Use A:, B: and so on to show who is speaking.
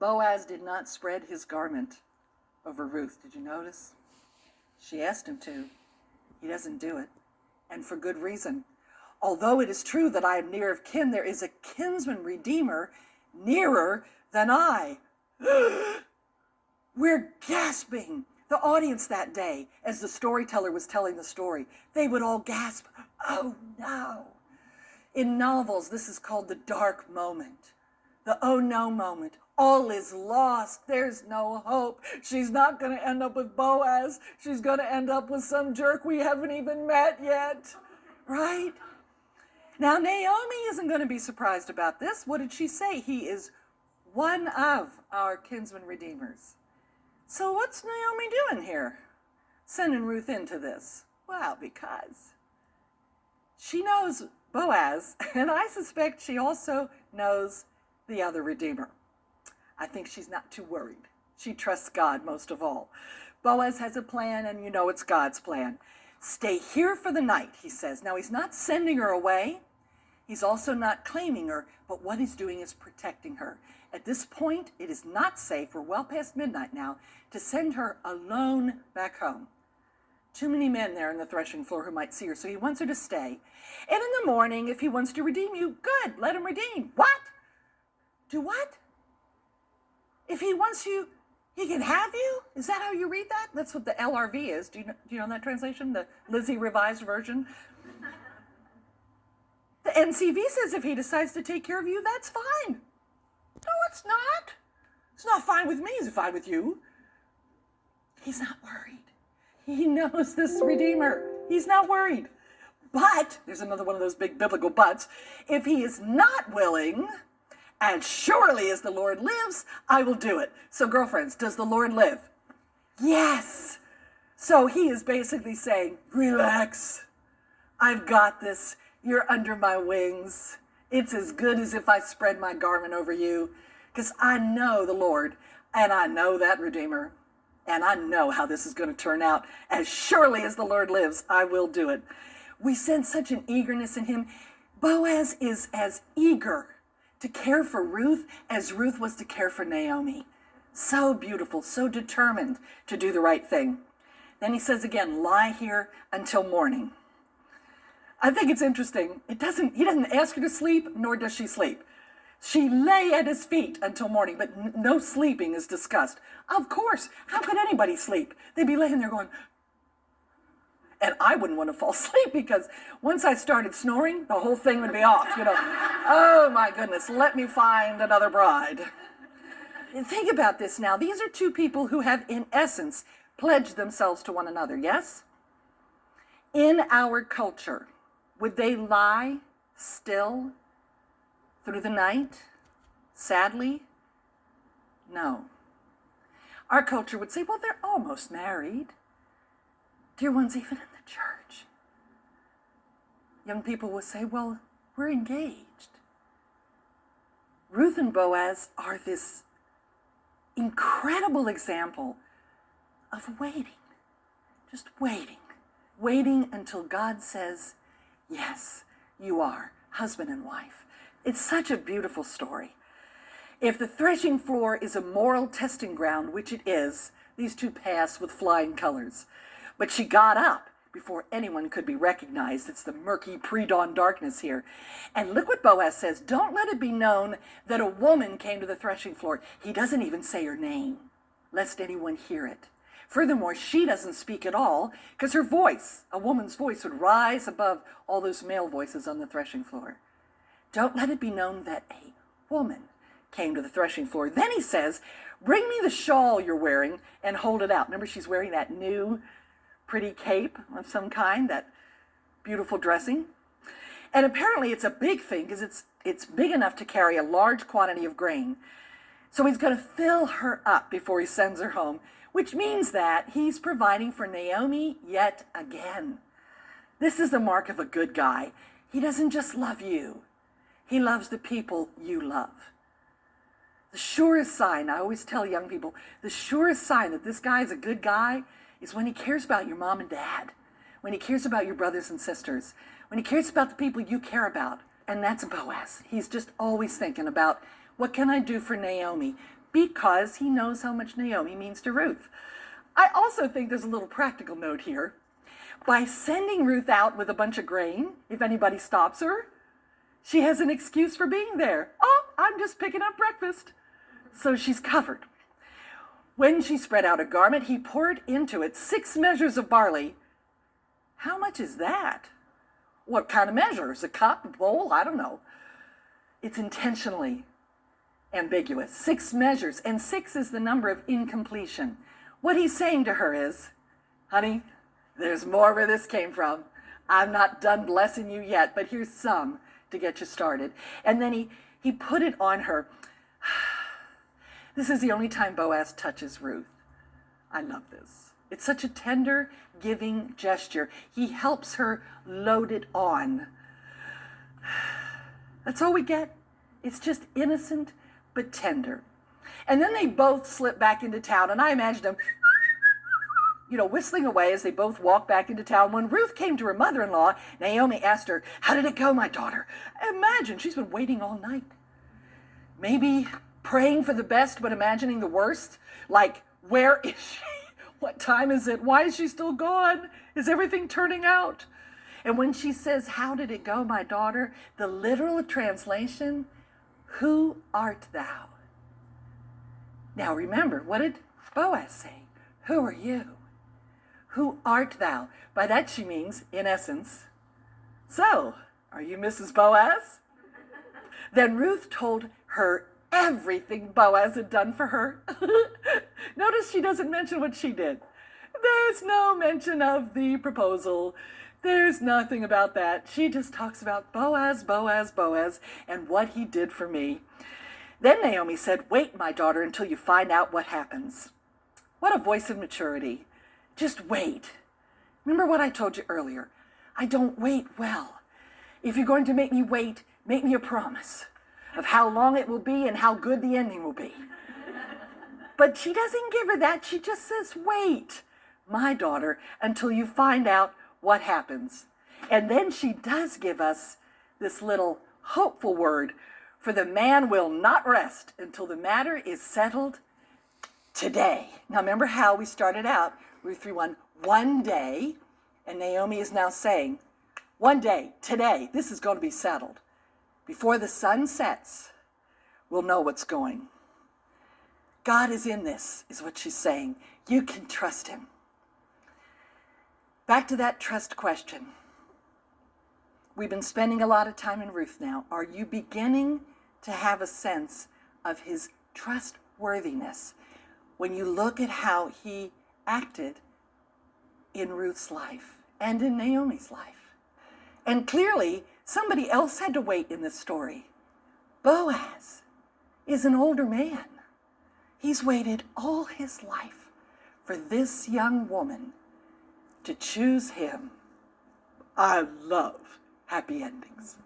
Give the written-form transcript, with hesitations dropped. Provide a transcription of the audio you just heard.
A: Boaz did not spread his garment over Ruth. Did you notice? She asked him to. He doesn't do it, and for good reason. Although it is true that I am near of kin, there is a kinsman redeemer nearer than I. We're gasping. The audience that day, as the storyteller was telling the story, they would all gasp, "Oh no." In novels, this is called the dark moment, the oh no moment. All is lost. There's no hope. She's not going to end up with Boaz. She's going to end up with some jerk we haven't even met yet, right? Now, Naomi isn't going to be surprised about this. What did she say? He is one of our kinsman redeemers. So what's Naomi doing here, sending Ruth into this? Well, because she knows Boaz, and I suspect she also knows the other redeemer. I think she's not too worried. She trusts God most of all. Boaz has a plan, and you know it's God's plan. Stay here for the night, he says. Now, he's not sending her away. He's also not claiming her, but what he's doing is protecting her. At this point, it is not safe, we're well past midnight now, to send her alone back home. Too many men there on the threshing floor who might see her, so he wants her to stay. And in the morning, if he wants to redeem you, good, let him redeem. What? Do what? If he wants you, he can have you? Is that how you read that? That's what the LRV is. Do you know that translation? The Lizzie Revised Version? The NCV says if he decides to take care of you, that's fine. No, it's not. It's not fine with me. Is it fine with you? He's not worried. He knows this Redeemer. He's not worried. But, there's another one of those big biblical buts, if he is not willing, as surely as the Lord lives, I will do it. So girlfriends, does the Lord live? Yes. So he is basically saying, relax. I've got this. You're under my wings. It's as good as if I spread my garment over you, because I know the Lord, and I know that Redeemer, and I know how this is going to turn out. As surely as the Lord lives, I will do it. We sense such an eagerness in him. Boaz is as eager to care for Ruth as Ruth was to care for Naomi. So beautiful, so determined to do the right thing. Then he says again, lie here until morning. I think it's interesting. He doesn't ask her to sleep, nor does she sleep. She lay at his feet until morning, but no sleeping is discussed. Of course, how could anybody sleep? They'd be laying there going, and I wouldn't want to fall asleep because once I started snoring, the whole thing would be off, Oh my goodness, let me find another bride. And think about this now. These are two people who have, in essence, pledged themselves to one another, yes? In our culture, would they lie still through the night? Sadly, no. Our culture would say, well, they're almost married. Dear ones, even in the church. Young people will say, well, we're engaged. Ruth and Boaz are this incredible example of waiting. Just waiting until God says, yes, you are husband and wife. It's such a beautiful story. If the threshing floor is a moral testing ground, which it is, these two pass with flying colors. But she got up before anyone could be recognized. It's the murky pre-dawn darkness here. And look what Boaz says. Don't let it be known that a woman came to the threshing floor. He doesn't even say her name, lest anyone hear it. Furthermore, she doesn't speak at all because her voice, a woman's voice, would rise above all those male voices on the threshing floor. Don't let it be known that a woman came to the threshing floor. Then he says, bring me the shawl you're wearing and hold it out. Remember, she's wearing that new pretty cape of some kind, that beautiful dressing. And apparently it's a big thing because it's big enough to carry a large quantity of grain. So he's going to fill her up before he sends her home, which means that he's providing for Naomi yet again. This is the mark of a good guy. He doesn't just love you. He loves the people you love. The surest sign, I always tell young people, the surest sign that this guy is a good guy is when he cares about your mom and dad, when he cares about your brothers and sisters, when he cares about the people you care about. And that's Boaz. He's just always thinking about, what can I do for Naomi? because he knows how much Naomi means to Ruth. I also think there's a little practical note here. By sending Ruth out with a bunch of grain, if anybody stops her, she has an excuse for being there. Oh, I'm just picking up breakfast. So she's covered. When she spread out a garment, he poured into it 6 measures of barley. How much is that? What kind of measures? A cup, a bowl? I don't know. It's intentionally ambiguous. 6 measures, and 6 is the number of incompletion. What he's saying to her is, honey, there's more where this came from. I'm not done blessing you yet, but here's some to get you started. And then he put it on her. This is the only time Boaz touches Ruth. I love this. It's such a tender, giving gesture. He helps her load it on. That's all we get. It's just innocent but tender. And then they both slip back into town, and I imagine them, whistling away as they both walk back into town. When Ruth came to her mother-in-law, Naomi asked her, "How did it go, my daughter?" Imagine, she's been waiting all night. Maybe praying for the best, but imagining the worst. Like, where is she? What time is it? Why is she still gone? Is everything turning out? And when she says, "How did it go, my daughter?" the literal translation, "Who art thou?" Now remember, what did Boaz say? Who are you? Who art thou? By that she means, in essence, so, are you Mrs. Boaz? Then Ruth told her everything Boaz had done for her. Notice she doesn't mention what she did. There's no mention of the proposal. There's nothing about that. She just talks about Boaz, Boaz, Boaz, and what he did for me. Then Naomi said, "Wait, my daughter, until you find out what happens." What a voice of maturity. Just wait. Remember what I told you earlier. I don't wait well. If you're going to make me wait, make me a promise of how long it will be and how good the ending will be. But she doesn't give her that. She just says, "Wait, my daughter, until you find out what happens." And then she does give us this little hopeful word, "For the man will not rest until the matter is settled today." Now remember how we started out, Ruth 3:1, one day, and Naomi is now saying, one day, today, this is going to be settled. Before the sun sets, we'll know what's going. God is in this, is what she's saying. You can trust him. Back to that trust question. We've been spending a lot of time in Ruth now. Are you beginning to have a sense of his trustworthiness when you look at how he acted in Ruth's life and in Naomi's life? And clearly, somebody else had to wait in this story. Boaz is an older man. He's waited all his life for this young woman to choose him. I love happy endings.